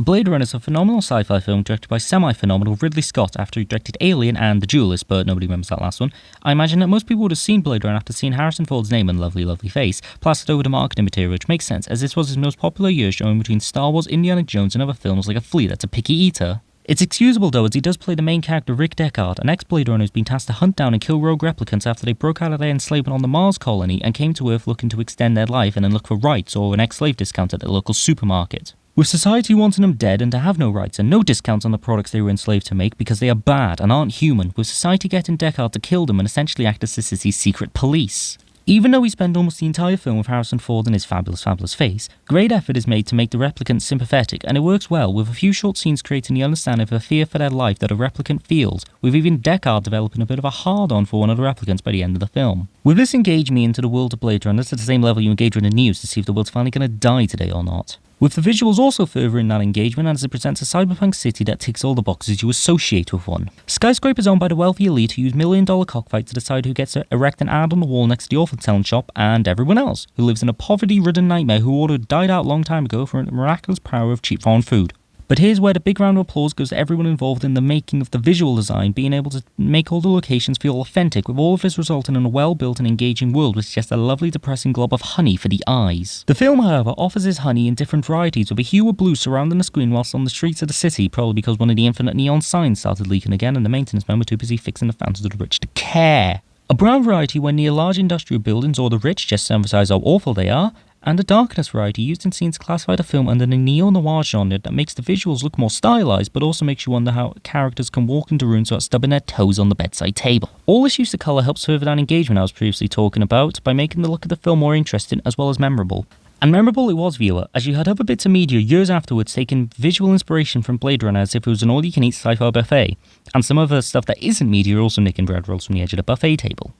Blade Runner is a phenomenal sci-fi film directed by semi-phenomenal Ridley Scott after he directed Alien and The Duelist, but nobody remembers that last one. I imagine that most people would have seen Blade Runner after seeing Harrison Ford's name and lovely, lovely face plastered over the marketing material, which makes sense, as this was his most popular year, showing between Star Wars, Indiana Jones, and other films like a flea that's a picky eater. It's excusable though, as he does play the main character Rick Deckard, an ex-Blade Runner who's been tasked to hunt down and kill rogue replicants after they broke out of their enslavement on the Mars colony and came to Earth looking to extend their life and then look for rights or an ex-slave discount at the local supermarket. With society wanting them dead and to have no rights and no discounts on the products they were enslaved to make because they are bad and aren't human, with society getting Deckard to kill them and essentially act as the city's secret police. Even though we spend almost the entire film with Harrison Ford and his fabulous, fabulous face, great effort is made to make the replicants sympathetic, and it works well, with a few short scenes creating the understanding of a fear for their life that a replicant feels, with even Deckard developing a bit of a hard-on for one of the replicants by the end of the film. With this engage me into the world of Blade Runner to the same level you engage with the news to see if the world's finally going to die today or not. With the visuals also furthering that engagement as it presents a cyberpunk city that ticks all the boxes you associate with one. Skyscrapers owned by the wealthy elite who use million-dollar cockfights to decide who gets to erect an ad on the wall next to the Awful Town shop, and everyone else, who lives in a poverty-ridden nightmare who ought to have died out a long time ago for the miraculous power of cheap foreign food. But here's where the big round of applause goes to everyone involved in the making of the visual design, being able to make all the locations feel authentic, with all of this resulting in a well-built and engaging world with just a lovely depressing glob of honey for the eyes. The film, however, offers his honey in different varieties, with a hue of blue surrounding the screen whilst on the streets of the city, probably because one of the infinite neon signs started leaking again and the maintenance men were too busy fixing the fountains of the rich to care. A brown variety when near large industrial buildings or the rich, just to emphasise how awful they are, and a darkness variety used in scenes to classify the film under the neo-noir genre that makes the visuals look more stylised but also makes you wonder how characters can walk into rooms without stubbing their toes on the bedside table. All this use of colour helps further that engagement I was previously talking about by making the look of the film more interesting as well as memorable. And memorable it was, viewer, as you had other bits of media years afterwards taking visual inspiration from Blade Runner as if it was an all-you-can-eat sci-fi buffet, and some other stuff that isn't media also nicking bread rolls from the edge of the buffet table.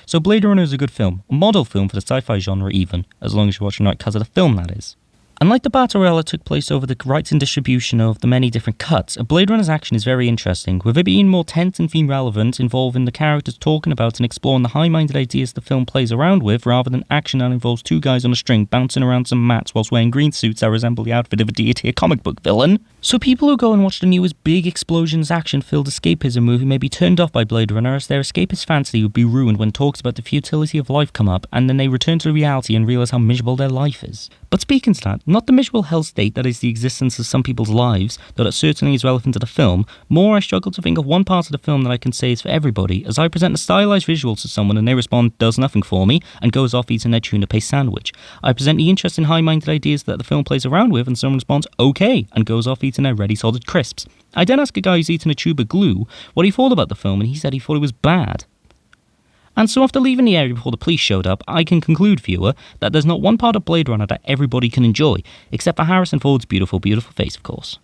So Blade Runner is a good film, a model film for the sci-fi genre even, as long as you're watching right because of the film, that is. Unlike the battle royale that took place over the rights and distribution of the many different cuts, Blade Runner's action is very interesting, with it being more tense and theme relevant, involving the characters talking about and exploring the high-minded ideas the film plays around with, rather than action that involves two guys on a string bouncing around some mats whilst wearing green suits that resemble the outfit of a D-tier comic book villain. So people who go and watch the newest big explosions action-filled escapism movie may be turned off by Blade Runner, as their escapist fantasy would be ruined when talks about the futility of life come up, and then they return to reality and realise how miserable their life is. But speaking to that, not the miserable hell state that is the existence of some people's lives, though that certainly is relevant to the film, more I struggle to think of one part of the film that I can say is for everybody, as I present the stylised visuals to someone and they respond, does nothing for me, and goes off eating their tuna paste sandwich. I present the interesting high-minded ideas that the film plays around with and someone responds, okay, and goes off eating their ready salted crisps. I then ask a guy who's eating a tube of glue what he thought about the film, and he said he thought it was bad. And so after leaving the area before the police showed up, I can conclude, viewer, that there's not one part of Blade Runner that everybody can enjoy, except for Harrison Ford's beautiful, beautiful face, of course.